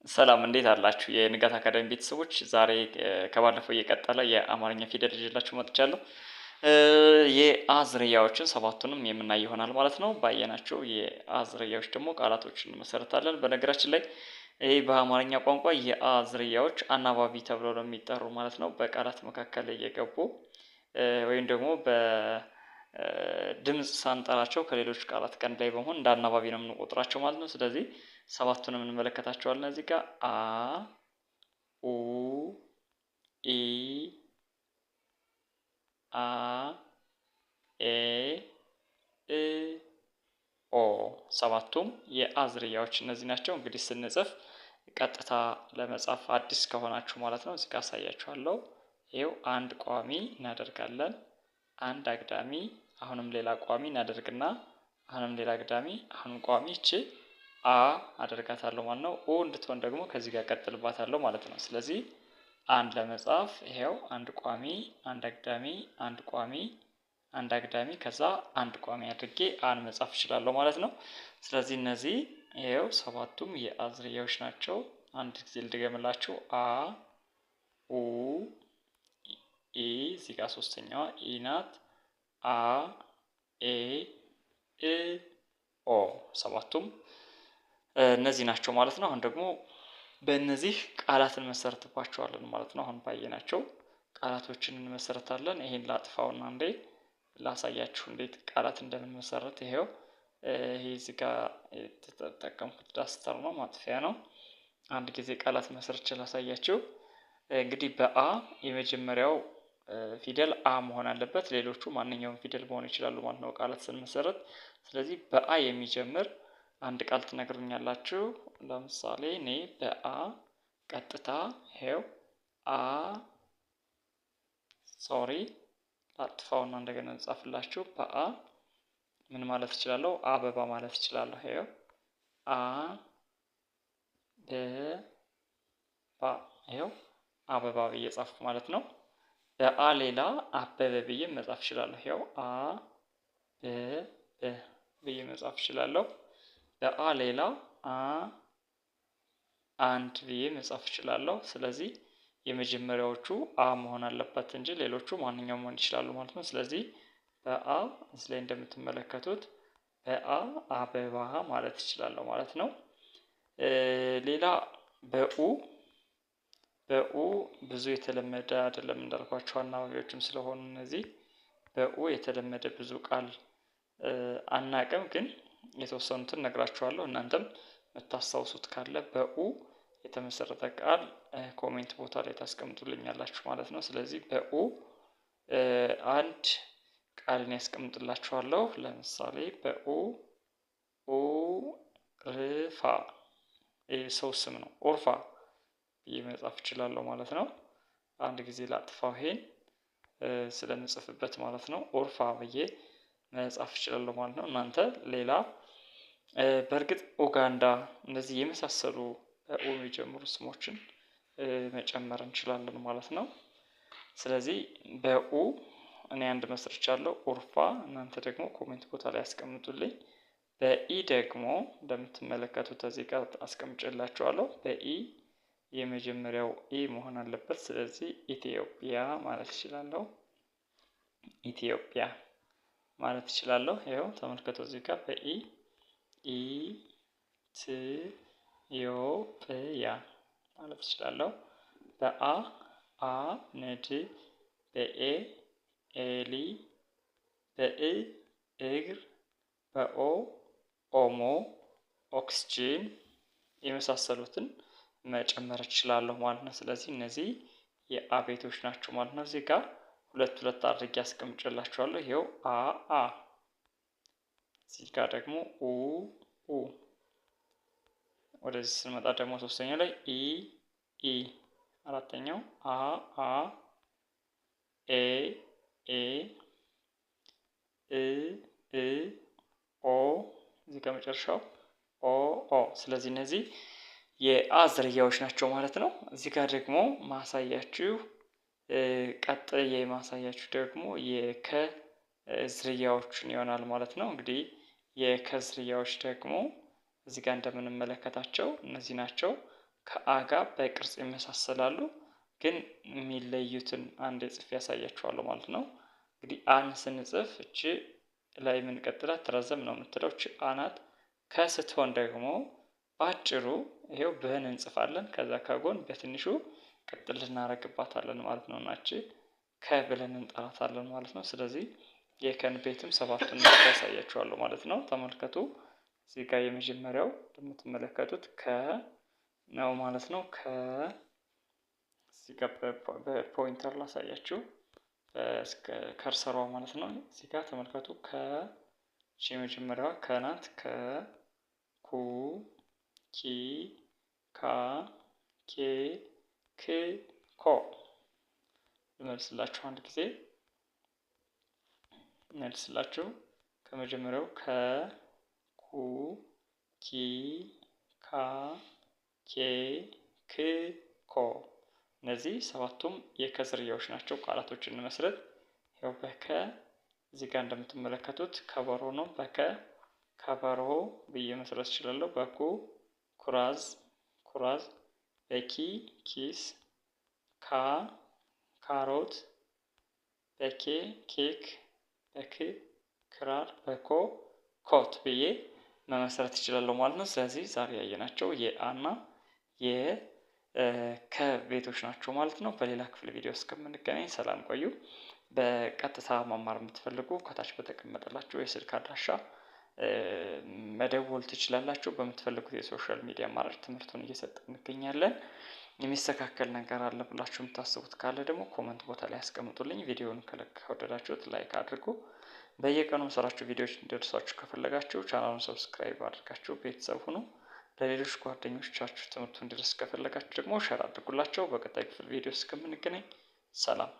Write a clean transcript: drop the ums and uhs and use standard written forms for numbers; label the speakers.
Speaker 1: ሰላም እንዴት አላችሁ? የንጋት አካዳሚ ቤተሰቦች ዛሬ ከባለፈው እየቀጠለ የአማርኛ ፊደል ይዤላችሁ መጥቻለሁ። የአ ዝርያዎችን ሰባቱንም የምናይ ይሆናል ማለት ነው። ባየናቸው የአ ዝርያዎች ደግሞ ቃላቶችን እንመሰርታለን። በነገራችን ላይ ይህ በአማርኛ ቋንቋ የአ ዝርያዎች አናባቢ ተብለው ነው የሚጠሩ ማለት ነው። በቃላት መካከል እየገቡ ወይም ደግሞ በድምፅ ሳንጠራቸው ከሌሎች ቃላት ቀን ላይ በመሆን እንደ አናባቢ ነው የምንቆጥራቸው ማለት ነው። ስለዚህ ሰባቱንም እንመለከታቸዋለን እዚህ ጋር አ ኡ ኢ አ ኤ እ ኦ ሰባቱም የአ ዝርያዎች እነዚህ ናቸው። እንግዲህ ስንጽፍ ቀጥታ ለመጻፍ አዲስ ከሆናችሁ ማለት ነው እዚህ ጋር አሳያችኋለሁ። ይኸው አንድ ቋሚ እናደርጋለን፣ አንድ አግዳሚ፣ አሁንም ሌላ ቋሚ እናደርግና አሁንም ሌላ አግዳሚ፣ አሁንም ቋሚ እቺ አ አደርጋታለሁ ማለት ነው። ኦ እንድትሆን ደግሞ ከዚህ ጋር ቀጥልባታለሁ ማለት ነው። ስለዚህ አንድ ለመጻፍ ይሄው አንድ ቋሚ፣ አንድ አግዳሚ፣ አንድ ቋሚ፣ አንድ አግዳሚ ከዛ አንድ ቋሚ አድርጌ አን መጻፍ እችላለሁ ማለት ነው። ስለዚህ እነዚህ ይሄው ሰባቱም የአ ዝርያዎች ናቸው። አንድ ጊዜ ልድገምላችሁ። አ ኡ ኢ እዚህ ጋር ሶስተኛዋ ኢ ናት። አ ኤ እ ኦ ሰባቱም እነዚህ ናቸው ማለት ነው። አሁን ደግሞ በእነዚህ ቃላትን እንመሰርትባቸዋለን ማለት ነው። አሁን ባየናቸው ቃላቶችን እንመሰርታለን። ይሄን ላጥፋውና እንዴ ላሳያችሁ እንዴት ቃላት እንደምንመሰረት። ይሄው ይሄ እዚህ ጋር የተጠቀምኩት ዳስተር ነው፣ ማጥፊያ ነው። አንድ ጊዜ ቃላት መሰርቼ ላሳያችሁ። እንግዲህ በአ የመጀመሪያው ፊደል አ መሆን አለበት። ሌሎቹ ማንኛውም ፊደል መሆን ይችላሉ ማለት ነው ቃላት ስንመሰረት። ስለዚህ በአ የሚጀምር አንድ ቃል ትነግሩኛላችሁ። ለምሳሌ እኔ በአ ቀጥታ ይሄው አ ሶሪ ላጥፋውና እንደገና እንጻፍላችሁ። በአ ምን ማለት እችላለሁ? አበባ ማለት እችላለሁ። ይሄው አ በ ባ ይሄው አበባ ብዬ ጻፍኩ ማለት ነው። በአ ሌላ አበበ ብዬ መጻፍ እችላለሁ። ይሄው አ በ በ ብዬ መጻፍ እችላለሁ። በአ ሌላ አ አንድ ብዬ መጻፍ እችላለሁ። ስለዚህ የመጀመሪያዎቹ አ መሆን አለበት እንጂ ሌሎቹ ማንኛውም መሆን ይችላሉ ማለት ነው። ስለዚህ በአ እዚህ ላይ እንደምትመለከቱት በአ አበባ ማለት እችላለሁ ማለት ነው። ሌላ በኡ ብዙ የተለመደ አይደለም እንዳልኳቸው አናባቢዎችም ስለሆኑ እነዚህ በኡ የተለመደ ብዙ ቃል አናቅም፣ ግን የተወሰኑትን ነግራችኋለሁ። እናንተም የምታስታውሱት ካለ በኡ የተመሰረተ ቃል ኮሜንት ቦታ ላይ ታስቀምጡልኛላችሁ ማለት ነው። ስለዚህ በኡ አንድ ቃልን ያስቀምጥላችኋለሁ። ለምሳሌ በኡ ኦርፋ፣ ይህ ሰው ስም ነው። ኦርፋ ብዬ መጻፍ እችላለሁ ማለት ነው። አንድ ጊዜ ላጥፋው ይሄን ስለምጽፍበት ማለት ነው። ኦርፋ ብዬ መጻፍ እችላለሁ ማለት ነው። እናንተ ሌላ በእርግጥ ኡጋንዳ እንደዚህ የመሳሰሉ በኡ የሚጀምሩ ስሞችን መጨመር እንችላለን ማለት ነው። ስለዚህ በኡ እኔ አንድ መስርቻለሁ ኦርፋ፣ እናንተ ደግሞ ኮሜንት ቦታ ላይ አስቀምጡልኝ። በኢ ደግሞ እንደምትመለከቱት እዚህ ጋር አስቀምጬላችኋለሁ። በኢ የመጀመሪያው ኢ መሆን አለበት። ስለዚህ ኢትዮጵያ ማለት እችላለሁ። ኢትዮጵያ ማለት እችላለሁ። ይኸው ተመልከቱ እዚህ ጋር በኢ ኢ ት ዮ ጵ ያ ማለት እችላለሁ። በአ አ ንድ፣ በኤ ኤሊ፣ በእ እግር፣ በኦ ኦሞ፣ ኦክስጂን የመሳሰሉትን መጨመር እችላለሁ ማለት ነው። ስለዚህ እነዚህ የአ ቤቶች ናቸው ማለት ነው። እዚህ ጋር ሁለት ሁለት አድርጌ አስቀምጬላችኋለሁ። ይኸው አ አ፣ እዚህ ጋር ደግሞ ኡ ኡ፣ ወደዚህ ስንመጣ ደግሞ ሶስተኛው ላይ ኢ ኢ፣ አራተኛው አ አ፣ ኤ ኤ፣ እ እ፣ ኦ፣ እዚህ ጋር መጨረሻው ኦ ኦ። ስለዚህ እነዚህ የአ ዝርያዎች ናቸው ማለት ነው። እዚህ ጋር ደግሞ ማሳያችሁ ቀጥዬ ማሳያችሁ ደግሞ የከ ዝርያዎችን ይሆናል ማለት ነው። እንግዲህ የከ ዝርያዎች ደግሞ እዚህ ጋር እንደምንመለከታቸው እነዚህ ናቸው። ከአ ጋር በቅርጽ ይመሳሰላሉ፣ ግን የሚለዩትን አንድ ጽፌ ያሳያችኋለሁ ማለት ነው። እንግዲህ አን ስንጽፍ እቺ ላይ የምንቀጥላት ትረዘም ነው የምትለው እቺ አናት። ከስትሆን ደግሞ በአጭሩ ይሄው ብህን እንጽፋለን። ከዛ ከጎን በትንሹ ቅጥል እናደርግባታለን ማለት ነው። እናቺ ከብለን እንጠራታለን ማለት ነው። ስለዚህ የከን ቤትም ሰባቱን ያሳያችኋለሁ ማለት ነው። ተመልከቱ። እዚህ ጋር የመጀመሪያው እንደምትመለከቱት ከ ነው ማለት ነው። እዚህ ጋር በፖይንተር ላሳያችሁ እስከ ከርሰሯ ማለት ነው። እዚህ ጋር ተመልከቱ። የመጀመሪያዋ ከናት። ኩ ኪ ካ ኬ ክ ኮ። ልመልስላችሁ አንድ ጊዜ መልስላችሁ። ከመጀመሪያው ኩ ኪ ካ ኬ ክ ኮ። እነዚህ ሰባቱም የከ ዝርያዎች ናቸው። ቃላቶችን እንመስረት። ያው በከ እዚህ ጋር እንደምትመለከቱት ከበሮ ነው። በከ ከበሮ ብዬ መስረት እችላለሁ። በኩ ኩራዝ ኩራዝ፣ በኪ ኪስ፣ ካ ካሮት፣ በኬ ኬክ፣ በክ ክራር፣ በኮ ኮት ብዬ መመስረት እችላለሁ ማለት ነው። ስለዚህ ዛሬ ያየናቸው የአና የከ ቤቶች ናቸው ማለት ነው። በሌላ ክፍል ቪዲዮ እስከምንገናኝ ሰላም ቆዩ። በቀጥታ መማር የምትፈልጉ ከታች በተቀመጠላችሁ የስልክ አድራሻ መደወል ትችላላችሁ። በምትፈልጉት የሶሻል ሚዲያ አማራጭ ትምህርቱን እየሰጠን እንገኛለን። የሚስተካከል ነገር አለ ብላችሁ የምታስቡት ካለ ደግሞ ኮመንት ቦታ ላይ ያስቀምጡልኝ። ቪዲዮውን ከወደዳችሁት ላይክ አድርጉ። በየቀኑ ሰራችሁ ቪዲዮዎች እንዲደርሷችሁ ከፈለጋችሁ ቻናሉን ሰብስክራይብ አድርጋችሁ ቤተሰብ ሁኑ። ለሌሎች ጓደኞቻችሁ ትምህርቱ እንዲደርስ ከፈለጋችሁ ደግሞ ሸር አድርጉላቸው። በቀጣይ ክፍል ቪዲዮ እስከምንገናኝ ሰላም።